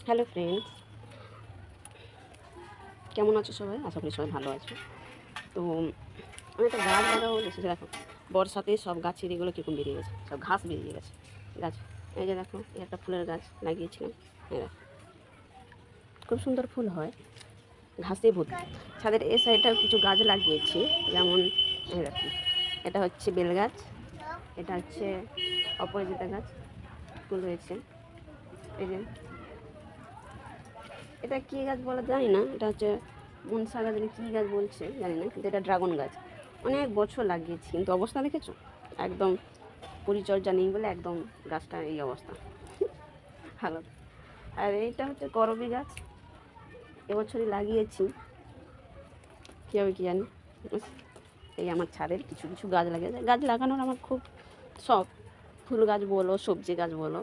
Hello friends, কেমন আছো সবাই? আশা করি সবাই ভালো আছো। তো আমি একটা গাছ লাগাবো বলেছি, দেখো বর্ষাতে সব গাছের এগুলো কীরকম বেরিয়ে গেছে, সব ঘাস বেরিয়ে গেছে গাছ। এই যে দেখো, এই একটা ফুলের গাছ লাগিয়েছিলাম, এই দেখো খুব সুন্দর ফুল হয়, ঘাসে ভর্তি। ছাদের এই সাইডটাও কিছু গাছ লাগিয়েছি, যেমন এই দেখো, এটা হচ্ছে বেল গাছ, এটা হচ্ছে অপরাজিতা গাছ, ফুল হয়েছে। এই যে এটা কী গাছ বলা যায় না, এটা হচ্ছে মনসা গাছ, কী গাছ বলছে জানি না, কিন্তু এটা ড্রাগন গাছ। অনেক বছর লাগিয়েছি, কিন্তু অবস্থা দেখেছো, একদম পরিচর্যা নেই বলে একদম গাছটা এই অবস্থা ভালো। আর এইটা হচ্ছে করবী গাছ, এবছরই লাগিয়েছি, কী হবে কী জানি। এই আমার ছাদের কিছু কিছু গাছ লাগিয়েছে। গাছ লাগানোর আমার খুব শখ, ফুল গাছ বলো, সবজি গাছ বলো,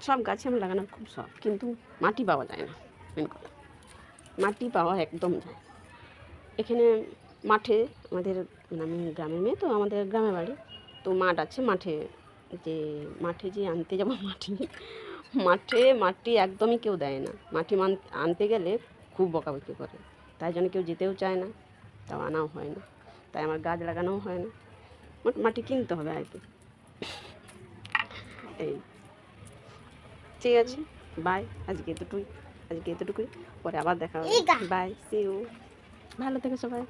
সব গাছে আমার লাগানোর খুব শখ, কিন্তু মাটি পাওয়া যায় না, মেন কথা মাটি পাওয়া একদম যায়। এখানে মাঠে আমাদের, আমি গ্রামের মেয়ে তো, আমাদের গ্রামের বাড়ি তো, মাঠ আছে, মাঠে যে আনতে যাবো মাটি একদমই কেউ দেয় না। মাটি আনতে গেলে খুব বকাবকি করে, তাই জন্য কেউ যেতেও চায় না, তাও আনাও হয় না, তাই আমার গাছ লাগানোও হয় না, মাটি কিনতে হবে আর কি। এই ঠিক আছে, বাই, আজকে এতটুকুই, পরে আবার দেখা হবে। বাই, সি ইউ, ভালো থেকো সবাই।